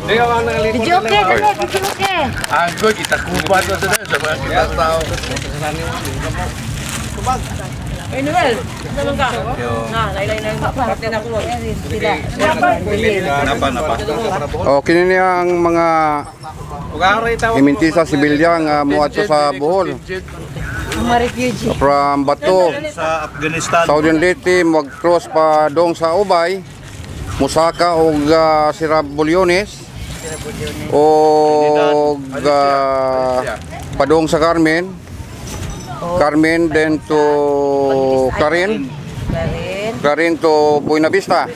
Video okay, dali, video okay. Ako, kita kupat na sila sa mga kita tao. Ay, Noel, naman ka? Na, laylay na yung parte na ko. Sila. O, kinini ang mga imintisa sibilya nga muadto sa Bohol. Mga refugee. From Bato, Sa Afghanistan. Southern Leyte, mag-cross pa dong sa Ubay, Musaka o Sierra Bulyones o padong sa Carmen. Carmen then to Karin. Karin to Buena Vista.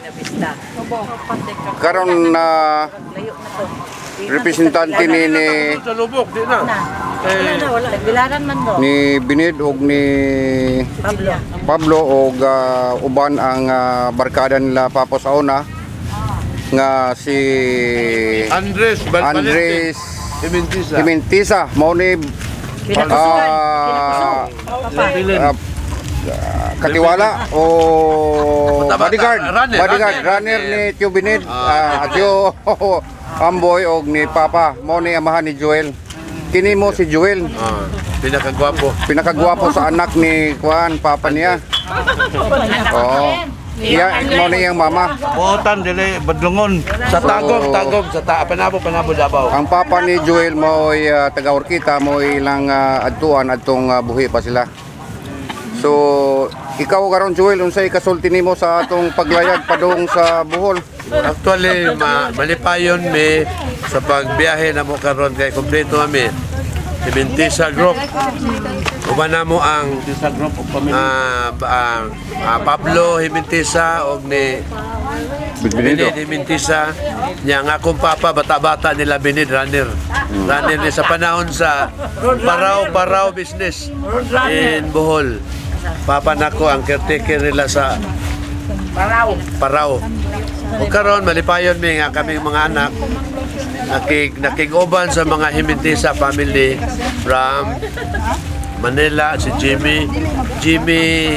Karon na representante ni Sa lubok, di na. Wala. Bilaran man do. ni Binid og ni Pablo og uban ang barkada nila papasauna nga si Andres Andres Imintisa. Imintisa mao ni katiwala o bodyguard runner ni Tio Binid Tio Amboy og ni Papa mao ni amahan ni Joel. Kini mo si Joel. Pinakagwapo sa anak ni Kuan, papa niya. Oo. Iya, mo ni yang mama. Buotan dili Badlungon. Sa Tagog sa Panabo Davao. Ang papa ni Joel mo ay taga Orkita, mo ilang adtuan adtong buhi pa sila. So, ikaw karon Joel, unsay kasulti nimo sa atong paglayag padung sa Bohol? Actually, malipayon mi sa pagbiyahe na mo karon kay kompleto kami. Imintisa Group. Uban na mo ang Pablo Imintisa og ni Binid Imintisa. Nya nga akong papa bata-bata nila Binid runner. Runner ni sa panahon sa Parao business in Bohol. Papa nako ang caretaker nila sa Parao. O karon malipayon mi nga kaming mga anak nakig-uban sa mga Imintisa family from Manila, si Jimmy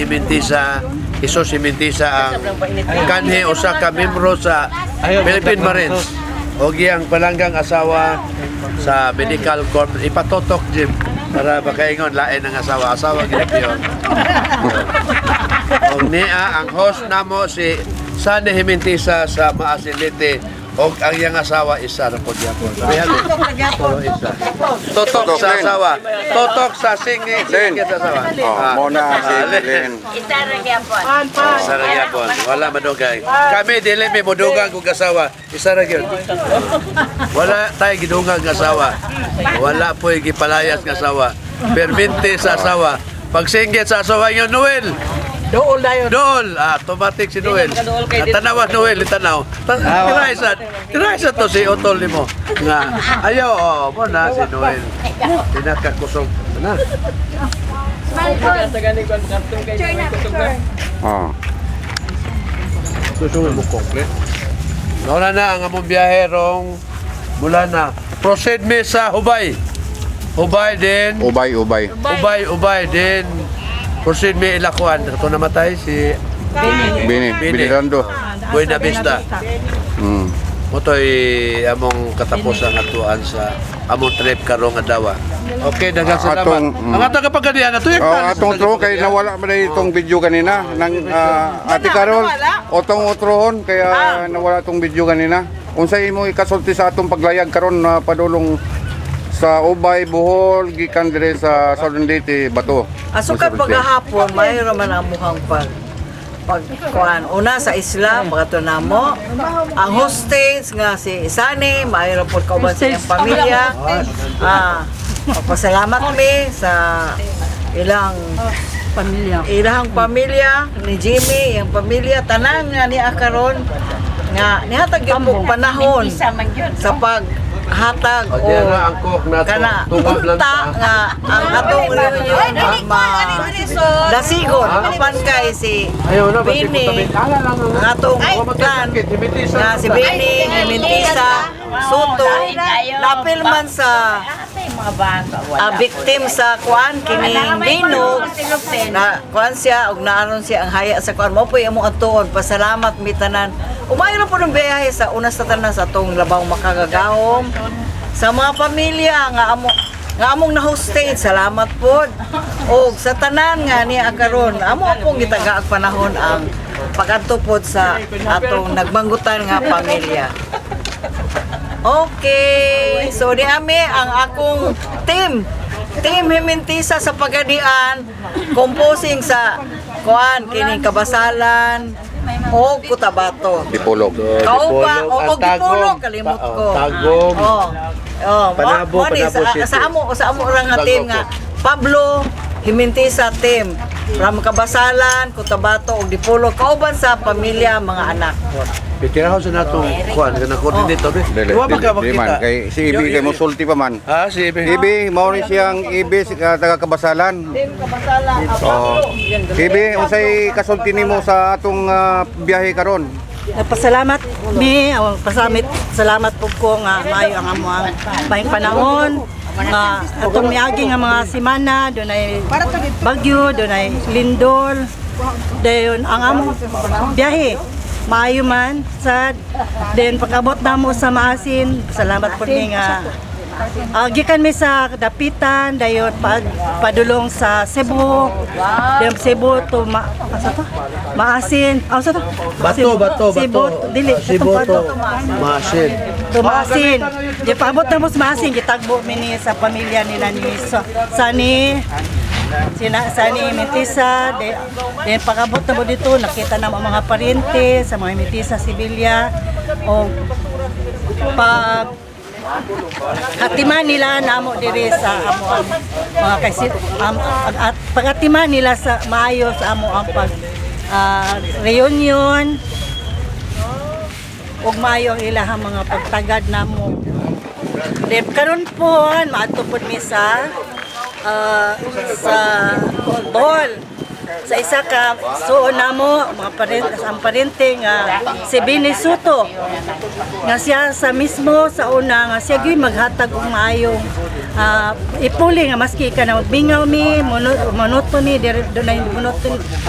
Imintisa, Isos Imintisa ang kanhi usa ka membro sa Philippine Marines. O giyang palanggang asawa sa medical corp ipatotok Jim para makaingon lain ang asawa gid yun. Og niya ang host namo si Sane Imintisa sa Maasilite og ang iyang asawa isa ra po gyapon. Pero isa. Totok sa asawa. Totok sa singing sa asawa. Mo na si Len. Isa ra gyapon. Isa ra gyapon. Wala madugay. Kami dili mi modugang kog asawa. Isa ra gyud. Wala tay gidugang nga asawa. Wala po'y gipalayas nga asawa. Permente sa asawa. Pag singgit sa asawa yung Noel. Dool dayon. Dool, automatic si Noel. Tanawa Noel, itanaw. Tiraisa to si Otol ni mo. Nga, ayaw, mo na si Noel. Pinakakusog. Na. Susunod mo complete. Nauna na ang among biyaherong mula na. Proceed me sa Hubay. Hubay din. Ubay din. Proceed may ilakuan. Ito namatay si Binirando. Buena Vista. Motoy among katapos ang atuan sa among trip karong adlaw. Okay, daghang salamat. Ang atong kapagadian ato yung atong tro kay nawala man itong video kanina nang Ate Carol. Otong utrohon kaya nawala itong video kanina. Unsay imo ikasulti sa atong paglayag karon na padulong sa Ubay, Bohol, gikan dire sa Southern Leyte, Bato. Asukat paghahapon, mayroon man ang mukhang pagkuhan. Una sa isla, pagkato na mo. Ang hostess nga si Isani, mayroon po kauban sa iyang pamilya. Magpasalamat mi sa ilang pamilya ni Jimmy, iyang pamilya, tanan nga ni Akaron nga nihatag yung panahon sa paghatag o kana punta nga ang atong reunion dasigon apan kay si Bini ang atong plan nga si Bini Imintisa Soto napil man sa victim sa kuan kining linog na kuan siya ug naaron siya ang haya sa kuan mo po imo atuon pasalamat mi tanan umayo po ng biyahe sa una sa tanan sa atong labaw makagagahom sa mga pamilya nga among na-hosted salamat pod og sa tanan nga niya karon amo pong gitaga ang panahon ang pag-atupod sa atong nagmanggutan nga pamilya. Okay, so di ami ang akong team Himintisa sa Pagadian, composing sa kuan kining Kabasalan o Cotabato. Dipolog. Kaupa o Dipolog kalimot ko. Tagom. Panabo City. Sa amo ra nga team nga Pablo Himintisa team from Kabasalan, Cotabato ug Dipolog kauban sa pamilya mga anak. Pitiraw sa natong kuan kana coordinator. Dili man kay si Ibi kay mosulti pa man. Ah, si Ibi. Ibi mao ni siyang Ibi sa taga Kabasalan. Team Kabasalan. Ibi unsay kasulti nimo sa atong biyahe karon? Nagpasalamat mi, salamat po ko nga maayo ang amo ang maayong panahon nga atong miagi nga mga semana dunay bagyo, dunay lindol, dayon ang among biyahe maayo man sad then pag-abot namo sa Maasin salamat po mi nga gikan mi sa Dapitan dayon padulong sa Cebu dayon Cebu to Maasin sa to Bato. Cebu dili Cebu to Maasin. Tumasin. Di paabot na mo sa Maasin, gitagbo mi ni sa pamilya nila ni Sani Himintisa, then pag-abot na mo dito, nakita na mo mga parente sa mga Himintisa Sibilya, o pag hatiman nila namo diri sa amo ang mga kaisit at pagatiman nila sa maayo sa amo ang pag reunion ug maayo ang ilahang mga pagtagad namo. Then karon po maadto pod mi sa Bohol sa isa ka suon namo mga parente nga si Bini Soto nga siya sa mismo sa una nga siya gyud maghatag og maayong ipuli nga maski ka na magbingaw mi monotony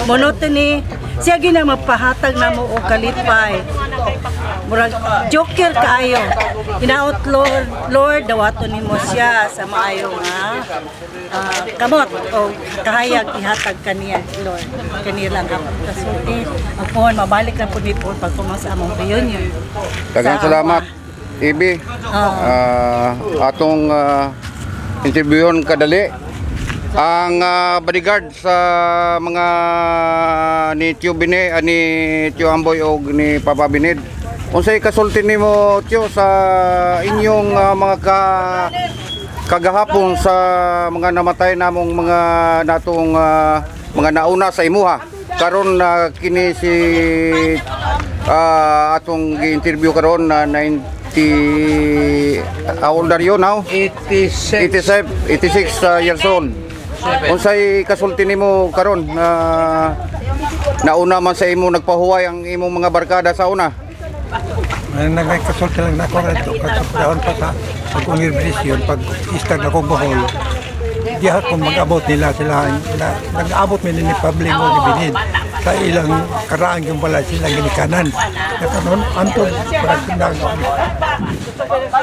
monotony siya gyud na magpahatag namo og kalipay murag joker kaayo hinaot Lord dawaton nimo siya sa maayo nga kamot o kahayag ihatag kaniya Lord kanilang kasulti magpuhon mabalik na po nito pagpumang sa among reunion. Daghang salamat Ibi atong interviewon kadali ang bodyguard sa mga ni Tio Bine ni Tio Amboy o ni Papa Binid. Unsay kasulti nimo Tio sa inyong mga kagahapon sa mga namatay namong mga natong mga nauna sa imuha karon kini si atong gi-interview karon na 90 how old are you now? 86 years old. Unsay kasulti nimo karon nauna man sa imo nagpahuway ang imong mga barkada sa una? Nagkasulti lang na ako rito kasapdaon pa sa kongresyon pag istag ako Bohol diha kung mag-abot nila sila nag-abot mi ni Pablo ni Binid sa ilang karaang yung pala silang ginikanan na kanon antod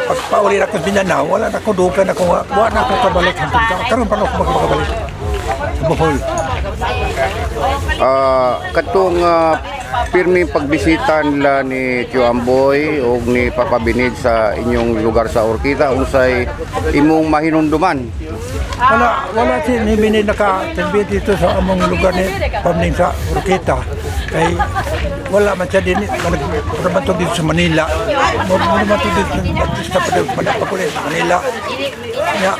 pagpauli na ko Mindanao wala na ko dukan ako wala na ako kabalik karon pa ako makabalik sa Bohol. Katong pirmi pagbisita nila ni Tio Amboy o ni Papa Binid sa inyong lugar sa Orquita unsay imong mahinumduman? Wala si ni Binid nakatambi dito sa among lugar ni pamning sa Orquita kay wala man siya din managpatog dito sa Manila managpatog dito sa Pagkulit Manila ya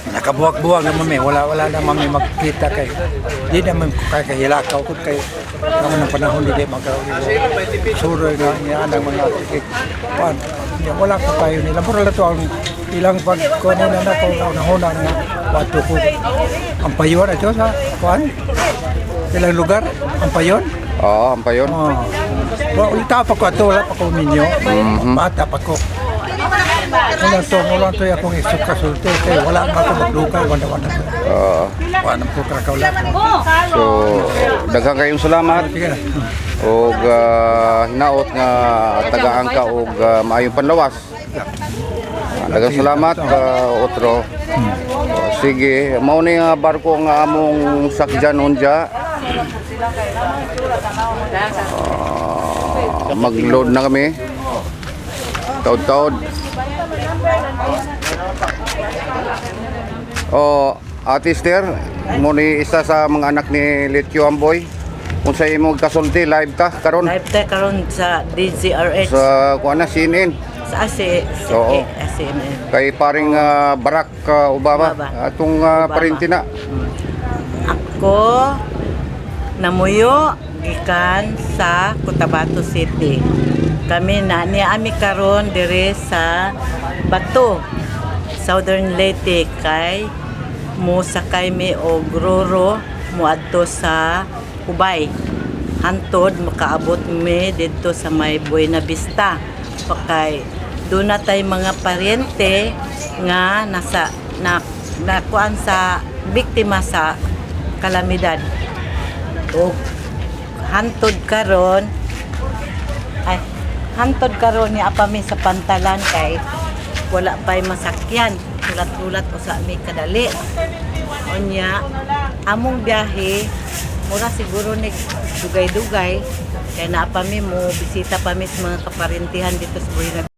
nakabuwag-buwag na mami wala na mami magkita kay di naman kakahilakaw ko kay naman ng panahon hindi magkasuro na niya ng mga kuan wala ko tayo nila puro lang ito ang ilang pagkunin na ako nahuna nga wato ko ang payon ito sa kuan ilang lugar ang payon ang payon ulita pa ko ito wala pa ko ninyo bata pa ko Wala to akong isip kasulti. Kaya wala naman ako maglukay. Wala. Wala naman ko kakawala. So, daghang kayong salamat. Sige na. Og hinaot nga tagaan ka og maayong panlawas. Daghang salamat otro. Sige, mao ni nga barko nga among sakyan unja. Mag-load na kami. Taud-taud. Ate Esther, mo ni isa sa mga anak ni Litio Amboy. Kung sa imo kasulti live ka karon Live tayo karon sa DZRH. sa kuan na CNN. Sa Oo. ACMN. Kay paring Barack Obama Obama. atong parente na. Ako namuyo gikan sa Cotabato City. Kami na niami karon dire sa Bato, Southern Leyte kay mo sakay mi og Roro moadto sa Ubay. Hantod makaabot mi didto sa may Buena Vista. Pakay doon na tay mga paryente nga nasa nakuan sa biktima sa kalamidad. O hantod karon ni apami sa pantalan kay wala pa'y masakyan. Ulat-ulat o sa mi kadali. Onya, among biyahe, mura siguro ni dugay-dugay. Kaya naapami mo, bisita pa mi sa mga kaparintihan dito sa Buena